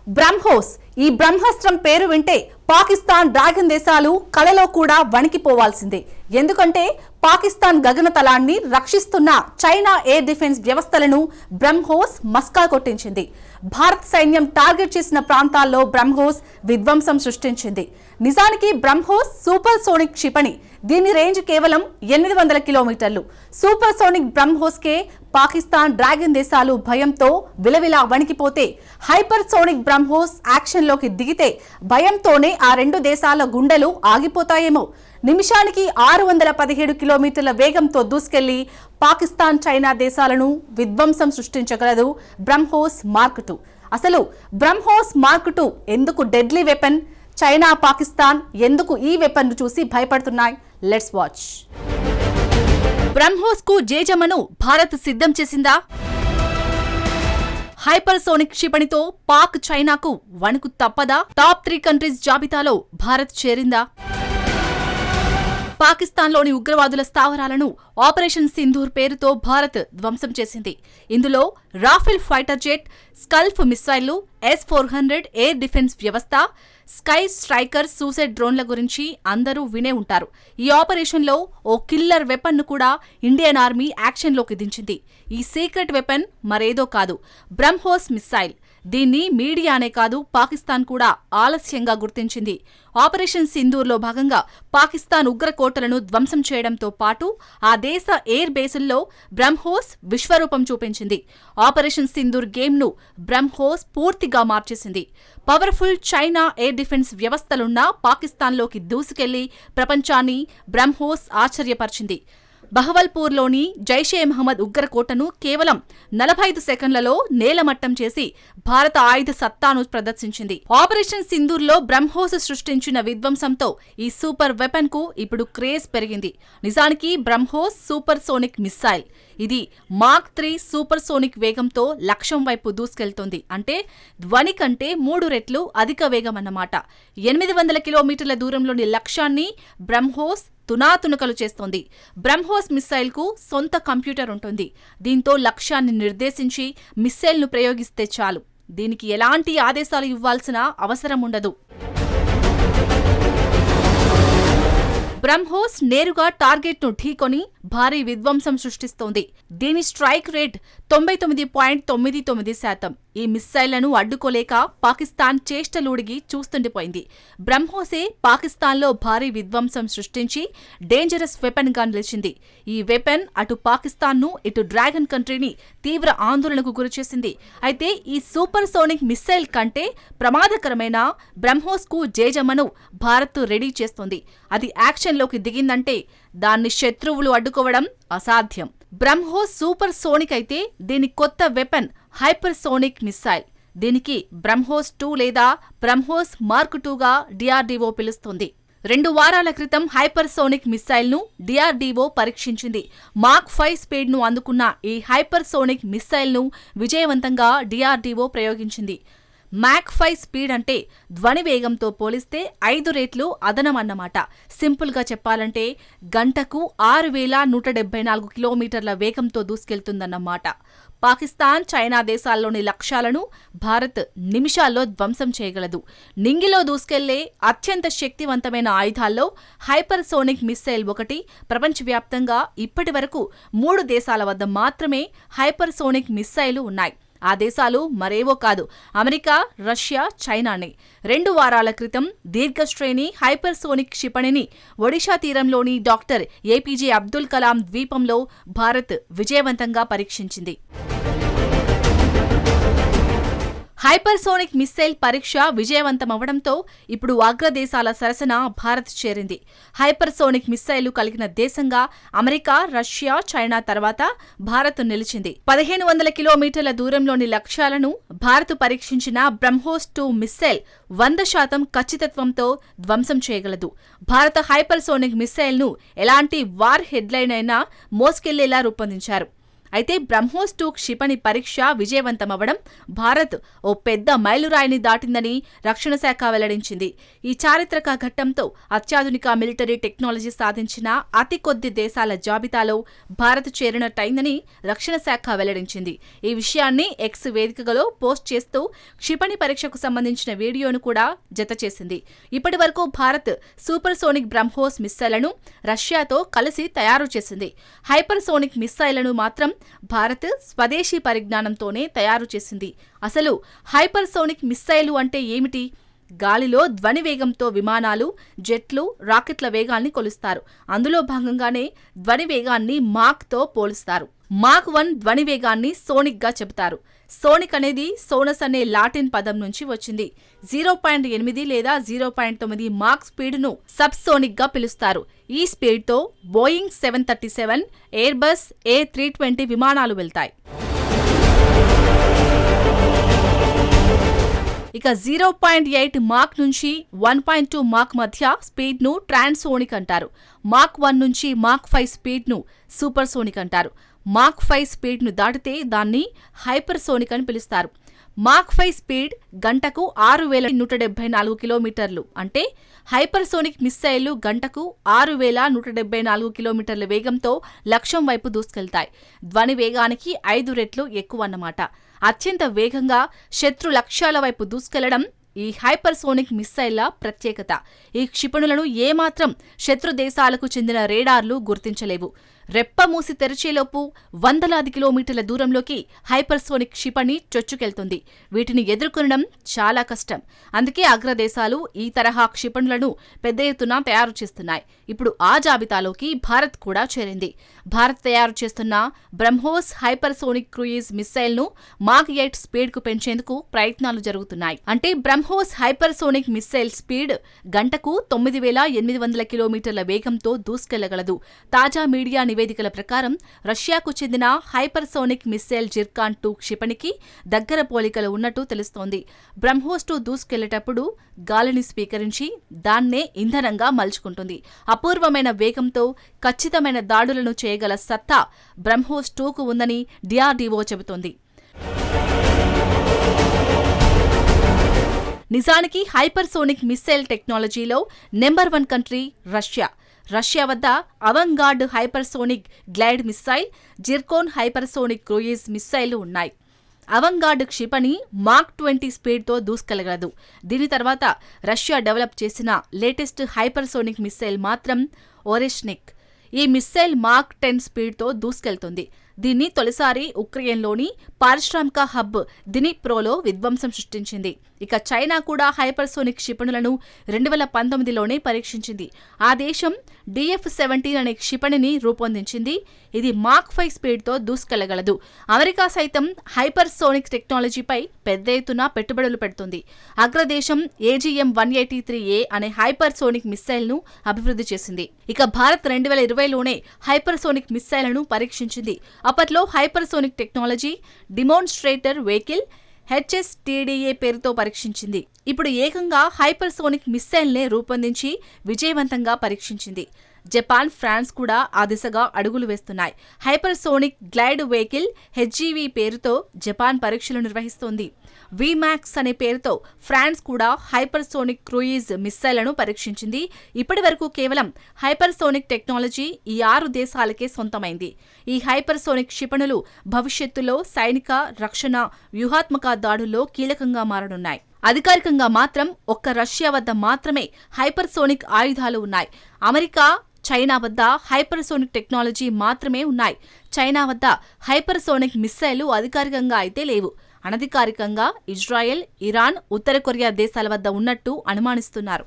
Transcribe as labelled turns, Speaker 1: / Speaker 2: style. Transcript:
Speaker 1: బ్రహ్మోస్ ఈ బ్రహ్మాస్త్రం పేరు వింటే పాకిస్తాన్ డ్రాగన్ దేశాలు కలలో కూడా వణికిపోవాల్సిందే. ఎందుకంటే పాకిస్తాన్ గగనతలాన్ని రక్షిస్తున్న చైనా ఎయిర్ డిఫెన్స్ వ్యవస్థలను బ్రహ్మోస్ మస్కా కొట్టించింది. భారత సైన్యం టార్గెట్ చేసిన ప్రాంతాల్లో బ్రహ్మోస్ విధ్వంసం సృష్టించింది. నిజానికి బ్రహ్మోస్ సూపర్ సోనిక్ క్షిపణి. దీని రేంజ్ కేవలం 800 కిలోమీటర్లు. సూపర్ సోనిక్ బ్రహ్మోస్కే పాకిస్తాన్ డ్రాగన్ దేశాలు భయంతో విలవిలా వణికిపోతే, హైపర్ సోనిక్ బ్రహ్మోస్ యాక్షన్లోకి దిగితే భయంతోనే ఆ రెండు దేశాల గుండెలు ఆగిపోతాయేమో. నిమిషానికి 617 కిలోమీటర్ల వేగంతో దూసుకెళ్లి పాకిస్తాన్ చైనా దేశాలను విధ్వంసం సృష్టించగలదు బ్రహ్మోస్ మార్క్ 2. అసలు బ్రహ్మోస్ మార్క్ 2 ఎందుకు డెడ్లీ వెపన్? చైనా పాకిస్తాన్ ఎందుకు ఈ వెపన్ చూసి భయపడుతున్నాయి? Let's watch. బ్రహ్మోస్ కు జేజమ్మను భారత్ సిద్ధం చేసిందా? హైపర్ సోనిక్ క్షిపణితో పాక్ చైనాకు వణుకు తప్పదా? టాప్ 3 కంట్రీస్ జాబితాలో భారత్ చేరిందా? పాకిస్తాన్లోని ఉగ్రవాదుల స్థావరాలను ఆపరేషన్ సింధూర్ పేరుతో భారత్ ధ్వంసం చేసింది. ఇందులో రాఫెల్ ఫైటర్ జెట్, స్కల్ఫ్ మిస్సైళ్లు, S-400 ఎయిర్ డిఫెన్స్ వ్యవస్థ, స్కై స్ట్రైకర్ సూసైడ్ డ్రోన్ల గురించి అందరూ వినే ఉంటారు. ఈ ఆపరేషన్లో ఓ కిల్లర్ వెపన్ ను కూడా ఇండియన్ ఆర్మీ యాక్షన్లోకి దించింది. ఈ సీక్రెట్ వెపన్ మరేదో కాదు, బ్రహ్మోస్ మిస్సైల్. దీన్ని మీడియానే కాదు, పాకిస్తాన్ కూడా ఆలస్యంగా గుర్తించింది. ఆపరేషన్ సింధూర్లో భాగంగా పాకిస్తాన్ ఉగ్రకోటలను ధ్వంసం చేయడంతో పాటు ఆ దేశ ఎయిర్ బేసుల్లో బ్రహ్మోస్ విశ్వరూపం చూపించింది. ఆపరేషన్ సింధూర్ గేమ్ను బ్రహ్మోస్ పూర్తిగా మార్చేసింది. పవర్ఫుల్ చైనా ఎయిర్ డిఫెన్స్ వ్యవస్థలున్న పాకిస్తాన్లోకి దూసుకెళ్లి ప్రపంచాన్ని బ్రహ్మోస్ ఆశ్చర్యపరిచింది. బహవల్పూర్లోని జైషే మహమ్మద్ ఉగ్రకోటను కేవలం 45 సెకండ్లలో నేలమట్టం చేసి భారత ఆయుధ సత్తాను ప్రదర్శించింది. ఆపరేషన్ సింధూర్లో బ్రహ్మోస్ సృష్టించిన విధ్వంసంతో ఈ సూపర్ వెపన్ కు ఇప్పుడు క్రేజ్ పెరిగింది. నిజానికి బ్రహ్మోస్ సూపర్ సోనిక్ మిస్సైల్. ఇది మార్క్ 3 సూపర్ సోనిక్ వేగంతో లక్ష్యం వైపు దూసుకెళ్తోంది. అంటే ధ్వని కంటే 3 రెట్లు అధిక వేగం అన్నమాట. 800 కిలోమీటర్ల దూరంలోని లక్ష్యాన్ని బ్రహ్మోస్ తునాతునకలు చేస్తోంది. బ్రహ్మోస్ మిస్సైల్ కు సొంత కంప్యూటర్ ఉంటుంది. దీంతో లక్ష్యాన్ని నిర్దేశించి మిస్సైల్ను ప్రయోగిస్తే చాలు. దీనికి ఎలాంటి ఆదేశాలు ఇవ్వాల్సిన అవసరం ఉండదు. బ్రహ్మోస్ నేరుగా టార్గెట్ను ఢీకొని భారీ విధ్వంసం సృష్టిస్తోంది. దీని స్ట్రైక్ రేట్ 99.99%. ఈ మిస్సైళ్లను అడ్డుకోలేక పాకిస్తాన్ చేష్టలూడిగి చూస్తుండిపోయింది. బ్రహ్మోసే పాకిస్తాన్లో భారీ విధ్వంసం సృష్టించి డేంజరస్ వెపన్ గా నిలిచింది. ఈ వెపన్ అటు పాకిస్తాన్ను, ఇటు డ్రాగన్ కంట్రీని తీవ్ర ఆందోళనకు గురిచేసింది. అయితే ఈ సూపర్ సోనిక్ మిస్సైల్ కంటే ప్రమాదకరమైన బ్రహ్మోస్ కు జేజమ్మను భారత్ రెడీ చేస్తోంది. అది యాక్షన్లోకి దిగిందంటే దాన్ని శత్రువులు అడ్డుకోవడం అసాధ్యం. బ్రహ్మోస్ సూపర్ సోనిక్ అయితే దీని కొత్త వెపన్ హైపర్ సోనిక్ మిస్సైల్. దీనికి బ్రహ్మోస్ 2 లేదా బ్రహ్మోస్ మార్క్ 2గా DRDO పిలుస్తుంది. 2 వారాల క్రితం హైపర్ సోనిక్ మిస్సైల్ ను DRDO పరీక్షించింది. మార్క్ 5 స్పీడ్ ను అందుకున్న ఈ హైపర్ సోనిక్ మిస్సైల్ ను విజయవంతంగా DRDO ప్రయోగించింది. మాక్ 5 స్పీడ్ అంటే ధ్వని వేగంతో పోలిస్తే 5 రెట్లు అదనం అన్నమాట. సింపుల్ గా చెప్పాలంటే గంటకు 6174 కిలోమీటర్ల వేగంతో దూసుకెళ్తుందన్నమాట. పాకిస్తాన్, చైనా దేశాల్లోని లక్ష్యాలను భారత్ నిమిషాల్లో ధ్వంసం చేయగలదు. నింగిలో దూసుకెళ్లే అత్యంత శక్తివంతమైన ఆయుధాల్లో హైపర్ సోనిక్ మిస్సైల్ ఒకటి. ప్రపంచవ్యాప్తంగా ఇప్పటి వరకు 3 దేశాల వద్ద మాత్రమే హైపర్ సోనిక్ మిస్సైలు ఉన్నాయి. ఆ దేశాలు మరేవో కాదు, అమెరికా, రష్యా, చైనానే. 2 వారాల క్రితం దీర్ఘశ్రేణి హైపర్ సోనిక్ క్షిపణిని ఒడిషా తీరంలోని డాక్టర్ APJ అబ్దుల్ కలాం ద్వీపంలో భారత్ విజయవంతంగా పరీక్షించింది. హైపర్ సోనిక్ మిస్సైల్ పరీక్ష విజయవంతమవడంతో ఇప్పుడు అగ్రదేశాల సరసన భారత్ చేరింది. హైపర్ సోనిక్ మిస్సైలు కలిగిన దేశంగా అమెరికా, రష్యా, చైనా తర్వాత భారత్ నిలిచింది. 1500 కిలోమీటర్ల దూరంలోని లక్ష్యాలను భారత్ పరీక్షించిన బ్రహ్మోస్ 2 మిస్సైల్ 100% ఖచ్చితత్వంతో ధ్వంసం చేయగలదు. భారత హైపర్ సోనిక్ మిస్సైల్ను ఎలాంటి వార్ హెడ్లైన్ అయినా మోసుకెళ్లేలా రూపొందించారు. అయితే బ్రహ్మోస్ 2 క్షిపణి పరీక్ష విజయవంతమవ్వడం భారత్ ఓ పెద్ద మైలురాయిని దాటిందని రక్షణ శాఖ వెల్లడించింది. ఈ చారిత్రక ఘట్టంతో అత్యాధునిక మిలిటరీ టెక్నాలజీ సాధించిన అతి కొద్ది దేశాల జాబితాలో భారత్ చేరినట్టయిందని రక్షణ శాఖ వెల్లడించింది. ఈ విషయాన్ని ఎక్స్ వేదికలో పోస్ట్ చేస్తూ క్షిపణి పరీక్షకు సంబంధించిన వీడియోను కూడా జతచేసింది. ఇప్పటి వరకు భారత్ సూపర్ సోనిక్ బ్రహ్మోస్ మిస్సైళ్లను రష్యాతో కలిసి తయారు చేసింది. హైపర్ సోనిక్ మిస్సైళ్లను మాత్రం భారత్ స్వదేశీ పరిజ్ఞానంతోనే తయారు చేసింది. అసలు హైపర్సోనిక్ మిస్సైలు అంటే ఏమిటి? గాలిలో ధ్వని వేగంతో విమానాలు, జెట్లు, రాకెట్ల వేగాల్ని కొలుస్తారు. అందులో భాగంగానే ధ్వని వేగాన్ని మాక్తో పోలుస్తారు. మాక్ 1 ధ్వని వేగాన్ని సోనిక్గా చెబుతారు. సోనిక్ అనేది సోనస్ అనే లాటిన్ పదం నుంచి వచ్చింది. 0.8 లేదా 0.9 మాక్ స్పీడ్ను సబ్ సోనిక్గా పిలుస్తారు. ఈ స్పీడ్తో బోయింగ్ 737, ఎయిర్బస్ A320 విమానాలు వెళ్తాయి. ఇక 0.8 మాక్ నుంచి 1.2 మాక్ మధ్య స్పీడ్ను ట్రాన్సోనిక్ అంటారు. మాక్ 1 నుంచి మాక్ 5 స్పీడ్ను సూపర్ సోనిక్ అంటారు. మాక్ 5 స్పీడ్ను దాటితే దాన్ని హైపర్ సోనిక్ అని పిలుస్తారు. మాక్ 5 స్పీడ్ గంటకు 6174 కిలోమీటర్లు. అంటే హైపర్ సోనిక్ మిస్సైళ్లు గంటకు 6174 కిలోమీటర్ల వేగంతో లక్ష్యం వైపు దూసుకెళ్తాయి. ధ్వని వేగానికి 5 రెట్లు ఎక్కువ అన్నమాట. అత్యంత వేగంగా శత్రు లక్ష్యాల వైపు దూసుకెళ్లడం ఈ హైపర్ సోనిక్ మిస్సైళ్ల ప్రత్యేకత. ఈ క్షిపణులను ఏమాత్రం శత్రు దేశాలకు చెందిన రేడార్లు గుర్తించలేవు. రెప్ప మూసి తెరిచేలోపు వందలాది కిలోమీటర్ల దూరంలోకి హైపర్సోనిక్ క్షిపణి చొచ్చుకెళ్తుంది. వీటిని ఎదుర్కొనడం చాలా కష్టం. అందుకే అగ్రదేశాలు ఈ తరహా క్షిపణులను పెద్ద ఎత్తున తయారు చేస్తున్నాయి. ఇప్పుడు ఆ జాబితాలోకి భారత్ కూడా చేరింది. భారత్ తయారు చేస్తున్న బ్రహ్మోస్ హైపర్సోనిక్ క్రూయిజ్ మిస్సైల్ను మాక్ 8 స్పీడ్కు పెంచేందుకు ప్రయత్నాలు జరుగుతున్నాయి. అంటే బ్రహ్మోస్ హైపర్సోనిక్ మిస్సైల్ స్పీడ్ గంటకు 9800 కిలోమీటర్ల వేగంతో దూసుకెళ్లగలదు. తాజా మీడియా నివేదికల ప్రకారం రష్యాకు చెందిన హైపర్సోనిక్ మిస్సైల్ జిర్కాన్ 2 క్షిపణికి దగ్గర పోలికలు ఉన్నట్టు తెలుస్తోంది. బ్రహ్మోస్ 2 దూసుకెళ్లేటప్పుడు గాలిని స్వీకరించి దాన్నే ఇంధనంగా మలుచుకుంటుంది. అపూర్వమైన వేగంతో ఖచ్చితమైన దాడులను చేయగల సత్తా బ్రహ్మోస్ 2కు ఉందని డిఆర్డీఓ చెబుతోంది. నిజానికి హైపర్సోనిక్ మిస్సైల్ టెక్నాలజీలో నెంబర్ 1 కంట్రీ రష్యా. రష్యా వద్ద Avangard hypersonic glide missile, Zircon hypersonic cruise మిస్సైళ్లు ఉన్నాయి. అవంగార్డ్ క్షిపణి మాక్ 20 స్పీడ్తో దూసుకెళ్లగలదు. దీని తర్వాత రష్యా డెవలప్ చేసిన లేటెస్ట్ హైపర్సోనిక్ మిస్సైల్ మాత్రం ఓరెష్నిక్. ఈ మిస్సైల్ మాక్ 10 స్పీడ్తో దూసుకెళ్తుంది. దీన్ని తొలిసారి ఉక్రెయిన్లోని పారిశ్రామిక హబ్ దినిప్రోలో విధ్వంసం సృష్టించింది. ఇక చైనా కూడా హైపర్సోనిక్ క్షిపణులను 2019లోనే పరీక్షించింది. ఆ దేశం DF-17 అనే క్షిపణిని రూపొందించింది. ఇది మాక్ 5 స్పీడ్తో దూసుకెళ్లగలదు. అమెరికా సైతం హైపర్సోనిక్ టెక్నాలజీపై పెద్ద ఎత్తున పెట్టుబడులు పెడుతుంది. అగ్రదేశం AGM-183A అనే హైపర్సోనిక్ మిస్సైల్ను అభివృద్ధి చేసింది. ఇక భారత్ 2020లోనే హైపర్సోనిక్ మిస్సైళ్లను పరీక్షించింది. అప్పట్లో హైపర్సోనిక్ టెక్నాలజీ డిమోన్స్ట్రేటర్ వెహికల్ HSTDA పేరుతో పరీక్షించింది. ఇప్పుడు ఏకంగా హైపర్సోనిక్ మిస్సైల్నే రూపొందించి విజయవంతంగా పరీక్షించింది. జపాన్, ఫ్రాన్స్ కూడా ఆ దిశగా అడుగులు వేస్తున్నాయి. హైపర్సోనిక్ గ్లైడ్ వెహికల్ HGV పేరుతో జపాన్ పరీక్షలు నిర్వహిస్తోంది. VMAX అనే పేరుతో ఫ్రాన్స్ కూడా హైపర్సోనిక్ క్రూయిజ్ మిస్సైళ్లను పరీక్షించింది. ఇప్పటి వరకు కేవలం హైపర్సోనిక్ టెక్నాలజీ ఈ 6 దేశాలకే సొంతమైంది. ఈ హైపర్సోనిక్ క్షిపణులు భవిష్యత్తులో సైనిక, రక్షణ, వ్యూహాత్మక దాడుల్లో కీలకంగా మారనున్నాయి. అధికారికంగా మాత్రం ఒక్క రష్యా వద్ద మాత్రమే హైపర్సోనిక్ ఆయుధాలు ఉన్నాయి. అమెరికా, చైనా వద్ద హైపర్సోనిక్ టెక్నాలజీ మాత్రమే ఉన్నాయి. చైనా వద్ద హైపర్సోనిక్ మిస్సైళ్లు అధికారికంగా అయితే లేవు. అనధికారికంగా ఇజ్రాయెల్, ఇరాన్, ఉత్తర కొరియా దేశాల వద్ద ఉన్నట్టు అనుమానిస్తున్నారు.